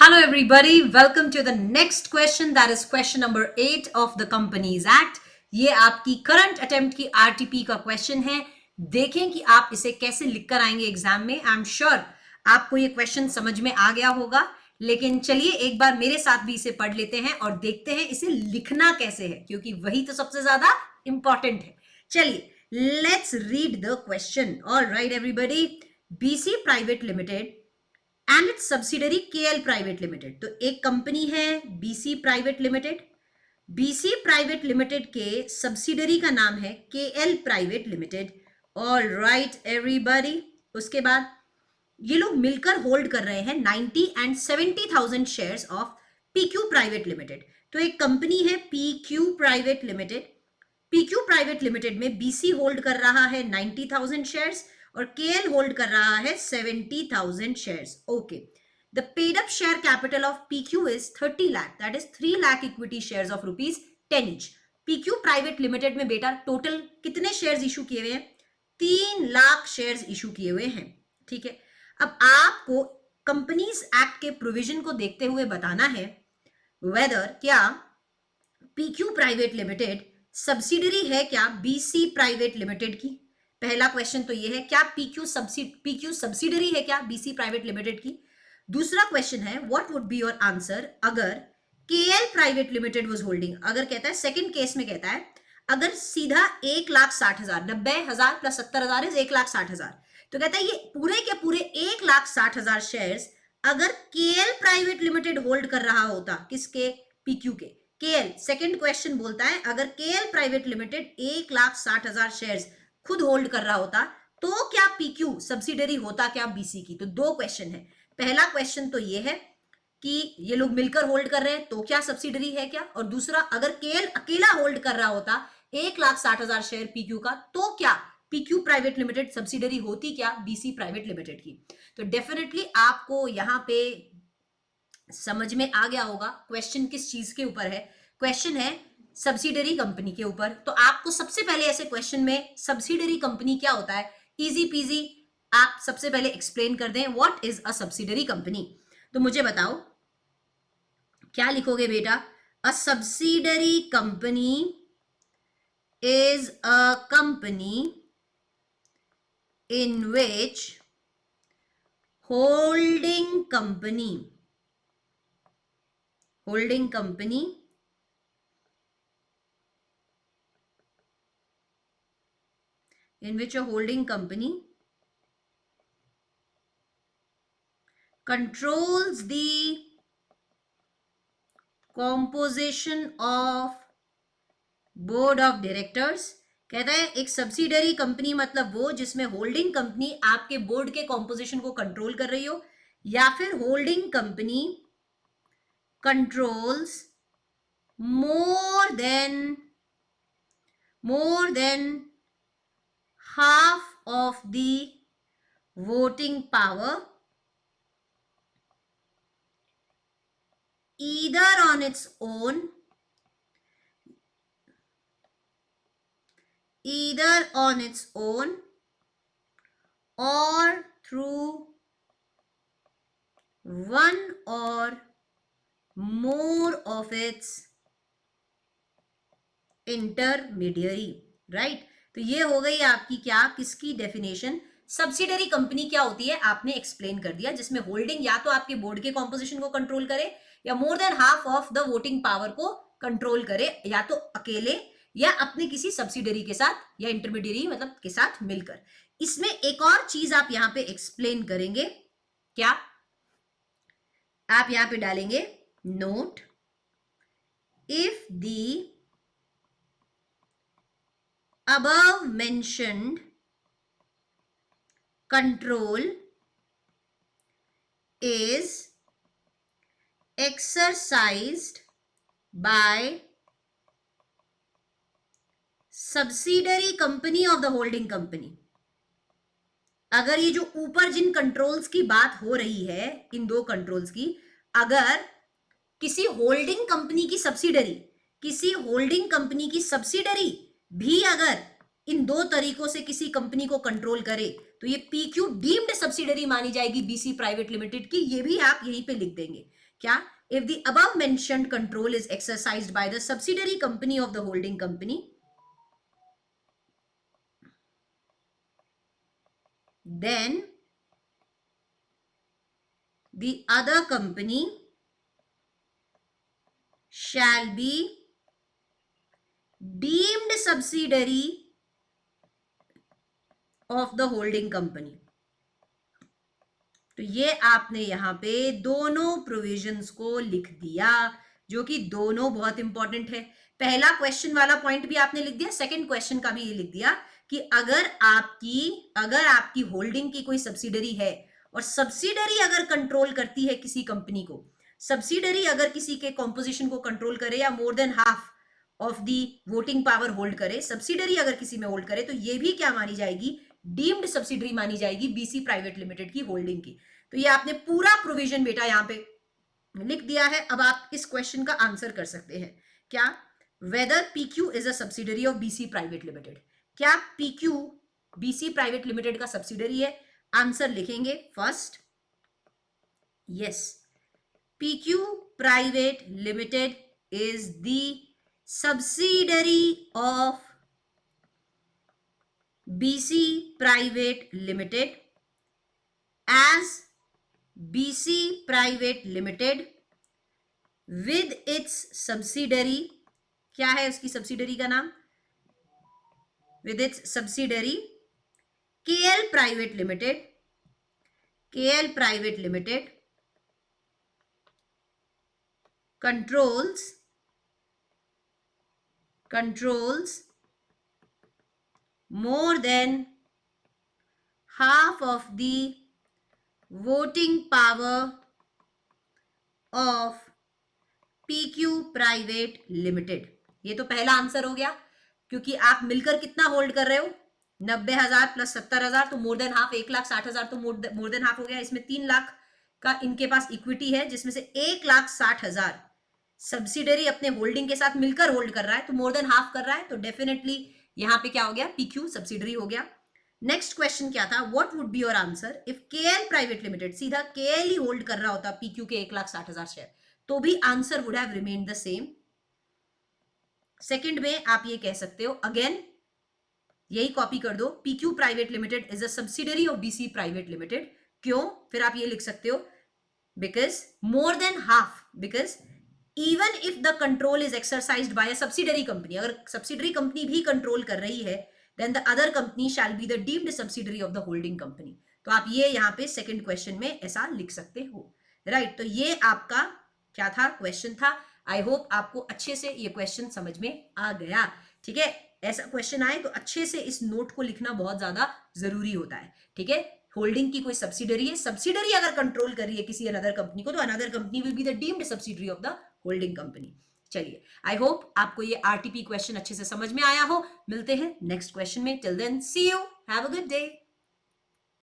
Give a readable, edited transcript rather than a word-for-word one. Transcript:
Hello, everybody. Welcome to the next question. That is question number 8 of the Companies Act. ये आपकी current attempt की RTP का question है. देखें कि आप इसे कैसे लिखकर आएंगे एग्जाम में. आई एम श्योर आपको ये क्वेश्चन समझ में आ गया होगा, लेकिन चलिए एक बार मेरे साथ भी इसे पढ़ लेते हैं और देखते हैं इसे लिखना कैसे है, क्योंकि वही तो सबसे ज्यादा इंपॉर्टेंट है. चलिए, let's read the question. Alright everybody. BC private limited and it's subsidiary KL private limited. तो एक कंपनी है BC private limited. BC private limited के सब्सिडरी का नाम है KL private limited. All right everybody. उसके बाद ये लोग मिलकर होल्ड कर रहे हैं 90 and 70,000 shares of PQ private limited. तो एक कंपनी है PQ private limited. PQ private limited में बीसी होल्ड कर रहा है 90,000 शेयर्स और केएल होल्ड कर रहा है 70,000 shares. Okay. The paid up share capital of PQ is 30 lakh. That is 3 lakh equity shares of ₹10 each. PQ private limited में बेटा टोटल कितने शेयर्स इशू किए हुए हैं? 3 लाख शेयर्स इशू किए हुए हैं. ठीक है. अब आपको कंपनीज एक्ट के प्रोविजन को देखते हुए बताना है वेदर क्या पीक्यू प्राइवेट लिमिटेड सब्सिडरी है क्या बीसी प्राइवेट लिमिटेड की. पहला क्वेश्चन तो ये है, क्या पीक्यू सब्सिडरी है क्या बीसी प्राइवेट लिमिटेड की. दूसरा क्वेश्चन है, what would be your answer अगर KL private limited was holding. अगर कहता है, सेकंड केस में कहता है अगर सीधा 1,60,000, 90,000 प्लस 70,000 इज 1,60,000. तो कहता है ये पूरे के पूरे 1,60,000 शेयर्स अगर केएल प्राइवेट लिमिटेड होल्ड कर रहा होता. किसके? पीक्यू के. केएल. सेकंड क्वेश्चन बोलता है अगर केएल प्राइवेट लिमिटेड 1,60,000 शेयर्स खुद होल्ड कर रहा होता तो क्या पीक्यू सब्सिडरी होता क्या बीसी की. तो दो क्वेश्चन है. पहला क्वेश्चन तो ये है कि ये लोग मिलकर होल्ड कर रहे हैं तो क्या सब्सिडरी है क्या, और दूसरा अगर केएल अकेला होल्ड कर रहा होता 1,60,000 शेयर पीक्यू का तो क्या पीक्यू प्राइवेट लिमिटेड सब्सिडरी होती क्या बीसी प्राइवेट लिमिटेड की. तो डेफिनेटली आपको यहां पे समझ में आ गया होगा क्वेश्चन किस चीज के ऊपर है. क्वेश्चन है सब्सिडरी कंपनी के ऊपर. तो आपको सबसे पहले ऐसे क्वेश्चन में सब्सिडरी कंपनी क्या होता है, इजी पीजी आप सबसे पहले एक्सप्लेन कर दें what is a subsidiary company. तो मुझे बताओ क्या लिखोगे बेटा. अ subsidiary company is a company in which holding company in which a holding company controls the composition of board of directors. कहता है एक सब्सिडरी कंपनी मतलब वो जिसमें होल्डिंग कंपनी आपके बोर्ड के कॉम्पोजिशन को कंट्रोल कर रही हो, या फिर holding company controls more than half of the voting power either on its own or through one or more of its intermediary. Right. तो ये हो गई आपकी क्या, किसकी डेफिनेशन. सब्सिडरी कंपनी क्या होती है आपने एक्सप्लेन कर दिया, जिसमें होल्डिंग या तो आपके बोर्ड के कॉम्पोजिशन को कंट्रोल करे या मोर than half of the voting power को कंट्रोल करे, या तो अकेले या अपने किसी सब्सिडरी के साथ या इंटरमीडियरी मतलब के साथ मिलकर. इसमें एक और चीज आप यहां पे एक्सप्लेन करेंगे. क्या आप यहां पे डालेंगे note, if the above mentioned control is exercised by subsidiary company of the holding company. अगर ये जो ऊपर जिन कंट्रोल्स की बात हो रही है, इन दो कंट्रोल्स की, अगर किसी होल्डिंग कंपनी की सब्सिडरी भी अगर इन दो तरीकों से किसी कंपनी को कंट्रोल करे तो ये PQ डीम्ड सब्सिडरी मानी जाएगी BC प्राइवेट लिमिटेड की, ये भी आप यहीं पे लिख देंगे। क्या? If the above mentioned control is exercised by the subsidiary company of the holding company, then the other company shall be deemed subsidiary of the holding company। तो ये आपने यहां पे दोनों प्रोविजंस को लिख दिया, जो कि दोनों बहुत इंपॉर्टेंट है। पहला क्वेश्चन वाला पॉइंट भी आपने लिख दिया, सेकंड क्वेश्चन का भी ये लिख दिया कि अगर आपकी होल्डिंग की कोई सब्सिडरी है और सब्सिडरी अगर कंट्रोल करती है किसी कंपनी को, सब्सिडरी अगर किसी के कॉम्पोजिशन को कंट्रोल करे या मोर than half of the voting power hold करे, सब्सिडरी अगर किसी में होल्ड करे, तो ये भी क्या मानी जाएगी? डीम्ड सब्सिडरी मानी जाएगी बीसी प्राइवेट लिमिटेड की होल्डिंग की। तो ये आपने पूरा प्रोविजन बेटा यहां पे लिख दिया है। अब आप इस क्वेश्चन का आंसर कर सकते हैं। क्या? Whether PQ is a subsidiary of BC private limited. क्या PQ BC प्राइवेट लिमिटेड का सब्सिडरी है? आंसर लिखेंगे first, yes, PQ private limited is the subsidiary of BC Private Limited, as BC Private Limited with its subsidiary, क्या है उसकी subsidiary का नाम? with its subsidiary KL Private Limited, KL Private Limited controls more than half of the voting power of PQ private limited. ये तो पहला answer हो गया, क्योंकि आप मिलकर कितना होल्ड कर रहे हो? 90,000 प्लस 70,000, तो मोर देन हाफ, 1,60,000, तो मोर देन हाफ हो गया। इसमें 3 लाख का इनके पास इक्विटी है, जिसमें से 1,60,000 सब्सिडरी अपने होल्डिंग के साथ मिलकर होल्ड कर रहा है, तो मोर देन हाफ कर रहा है, तो डेफिनेटली यहां पे क्या हो गया? PQ सब्सिडरी हो गया। नेक्स्ट क्वेश्चन क्या था? What would be your answer if KL private limited, सीधा KL ही होल्ड कर रहा होता PQ के 1,60,000 शेयर, तो भी answer would have remained the same. Second में आप ये कह सकते हो, अगेन यही कॉपी कर दो, PQ private limited is a subsidiary of BC private limited. क्यों? फिर आप ये लिख सकते हो, because more than half, because even if the control is exercised by a subsidiary company, अगर सब्सिडरी कंपनी भी कंट्रोल कर रही है, then the other company shall be the deemed subsidiary of the holding company. तो आप ये यहां पे सेकंड क्वेश्चन में ऐसा लिख सकते हो, राइट? तो ये आपका क्या था? क्वेश्चन था। आई होप आपको अच्छे से ये क्वेश्चन समझ में आ गया। ठीक है, ऐसा क्वेश्चन आए तो अच्छे से इस नोट को लिखना बहुत ज्यादा जरूरी होता है। ठीक है, होल्डिंग की कोई सब्सिडरी है, सब्सिडरी अगर कंट्रोल कर रही है किसी अनदर कंपनी को, तो another company will be the deemed subsidiary of the holding company. चलिए, आई होप आपको ये RTP क्वेश्चन अच्छे से समझ में आया हो। मिलते हैं नेक्स्ट क्वेश्चन में। Till then see you, have a good day.